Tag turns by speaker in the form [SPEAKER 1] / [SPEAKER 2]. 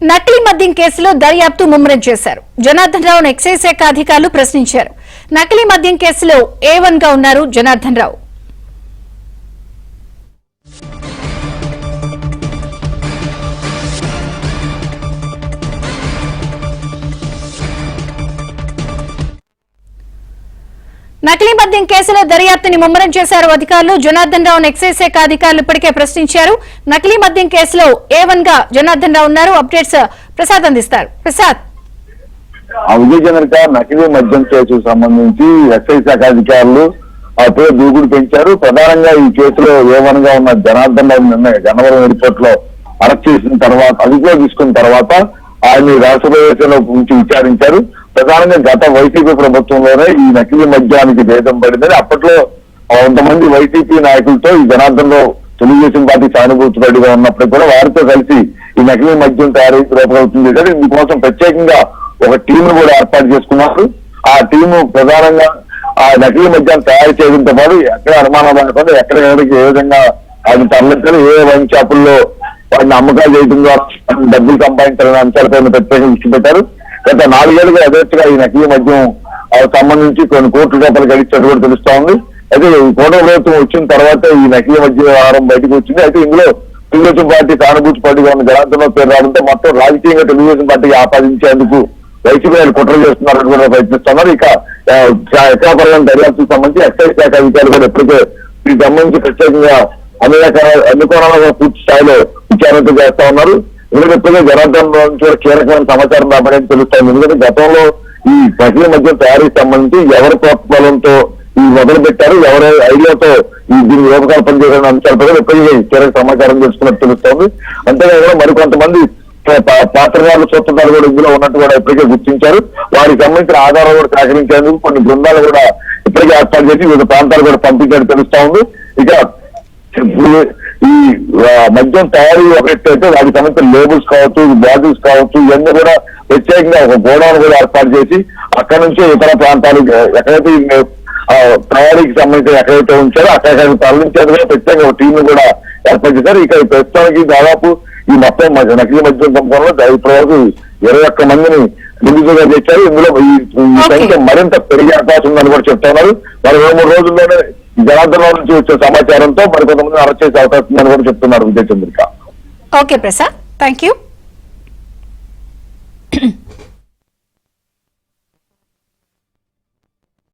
[SPEAKER 1] నకిలీ మద్యం కేసులో దర్యాప్తు ముమ్మరం చేశారు. జనార్దన్ రావును ఎక్సైజ్ శాఖ అధికారులు ప్రశ్నించారు. నకిలీ మద్యం కేసులో A1 గా ఉన్నారు జనార్దన్ రావు. నకిలీ మద్యం కేసులో దర్యాప్తుని ముమ్మరం చేశారు అధికారులు. జనార్దన్ రావును ఎక్సైజ్ శాఖ అధికారులు ఇప్పటికే ప్రశ్నించారు. నకిలీ మద్యం కేసులో A1 గా జనార్దన్ రావు ఉన్నారు. అప్డేట్స్ ప్రసాద్ అందిస్తారు. ప్రసాద్,
[SPEAKER 2] విజయనగర నకిలీ మద్యం కేసుకు సంబంధించి ఎక్సైజ్ శాఖ అధికారులు అప్పుడే దూకుడు పెంచారు. ప్రధానంగా ఈ కేసులో A1 గా ఉన్న జనార్దన్ రావు నిన్న గన్నవరం ఎయిర్పోర్ట్ లో అరెస్ట్ చేసిన తర్వాత, అదుపులో తీసుకున్న తర్వాత ఆయన్ని రాష్ట్ర ప్రవేశంలో ఉంచి విచారించారు. ప్రధానంగా గత వైసీపీ ప్రభుత్వంలోనే ఈ నకిలీ మద్యానికి భేదం పడిందని అప్పట్లో కొంతమంది వైసీపీ నాయకులతో ఈ జనార్దన్ రావు తెలుగుదేశం పార్టీ సానుభూతిపడిగా ఉన్నప్పుడు కూడా వారితో కలిసి ఈ నకిలీ మద్యం తయారీ రూపకల్పన చేశారు. ఇందుకోసం ప్రత్యేకంగా ఒక టీంను కూడా ఏర్పాటు చేసుకున్నారు. ఆ టీము ప్రధానంగా ఆ నకిలీ మద్యాన్ని తయారు చేయడంతో పాటు ఎక్కడ అనుమానం లేకుండా ఎక్కడికి ఏ విధంగా అది తరలించాలి, ఏ వైన్ షాపుల్లో వాటిని అమ్మకాలు చేయడం ద్వారా డబ్బులు సంపాదించాలనే అంశాలపై ప్రత్యేకంగా దృష్టి పెట్టారు. గత 4 ఏళ్ళుగా యథేచ్ఛగా ఈ నకిలీ మద్యం సంబంధించి కొన్ని కోట్ల రూపాయలు గడిచినట్టు కూడా తెలుస్తా ఉంది. అయితే ఈ కోట్ల ప్రభుత్వం వచ్చిన తర్వాత ఈ నకిలీ మద్య వ్యవహారం బయటకు వచ్చింది. అయితే ఇందులో తెలుగుదేశం పార్టీ సానుభూతి పార్టీగా ఉన్న జనార్దన్ రావు పేరు రావడంతో మొత్తం రాజకీయంగా తెలుగుదేశం పార్టీకి ఆపాదించేందుకు వైసీపీ కుట్రలు చేస్తున్నారని కూడా ప్రయత్నిస్తున్నారు. ఇక ఎకరాపరమైన దర్యాప్తుకు సంబంధించి ఎక్సైజ్ శాఖ అధికారులు కూడా ఇప్పటికే దీనికి సంబంధించి ప్రత్యేకంగా అన్ని కోణాలుగా పూర్తి స్థాయిలో విచారణ చేస్తా ఉన్నారు. ఎందుకంటే ఇప్పటికే జనార్దన్ రావు నుంచి కీలకమైన సమాచారం రాబడని తెలుస్తోంది. ఎందుకంటే గతంలో ఈ నకిలీ మద్యం తయారీకి సంబంధించి ఎవరి ప్రోత్సాహంతో ఈ మొదలు పెట్టారు, ఎవరి ఐడియాతో ఈ దీన్ని రూపకల్పన చేయడం అంశాలపై ఇప్పటికే కీలక సమాచారం తెలుసుకున్నట్టు తెలుస్తోంది. అంతేకాకుండా మరికొంతమంది పాత్రదారులు సూత్రధారులు కూడా ఇందులో ఉన్నట్టు కూడా ఇప్పటికే గుర్తించారు. వారికి సంబంధించిన ఆధారాలు కూడా సేకరించేందుకు కొన్ని బృందాలు కూడా ఇప్పటికే ఏర్పాటు చేసి వివిధ ప్రాంతాలు కూడా పంపించినట్టు తెలుస్తా ఉంది. ఇక ఈ మద్యం తయారీ ఒకటైతే వాటికి సంబంధించిన లేబుల్స్ కావచ్చు, బాటిల్స్ కావచ్చు, ఇవన్నీ కూడా ప్రత్యేకంగా ఒక గోడౌన్ కూడా ఏర్పాటు చేసి అక్కడ నుంచే ఇతర ప్రాంతాలు ఎక్కడైతే తయారీకి సంబంధించి ఎక్కడైతే ఉంచారో అక్కడ తరలించేది కూడా ప్రత్యేకంగా ఒక టీం కూడా ఏర్పాటు చేశారు. ఇక ప్రస్తుతానికి దాదాపు ఈ మొత్తం నకిలీ మద్యం కంపెనీలో ఇప్పటివరకు 21 మందిని నిందితులుగా చేశారు. ఇందులో ఈ సంఖ్య మరింత పెరిగే అవకాశం ఉందని కూడా చెప్తున్నారు. మరి 2-3 రోజుల్లోనే జనార్దన్ రావు నుంచి వచ్చే సమాచారంతో మరికొంతమంది అరెస్ట్ చేసే అవకాశం ఉందని కూడా చెప్తున్నారు Vijayachandrika.
[SPEAKER 1] Okay Prasad, thank you.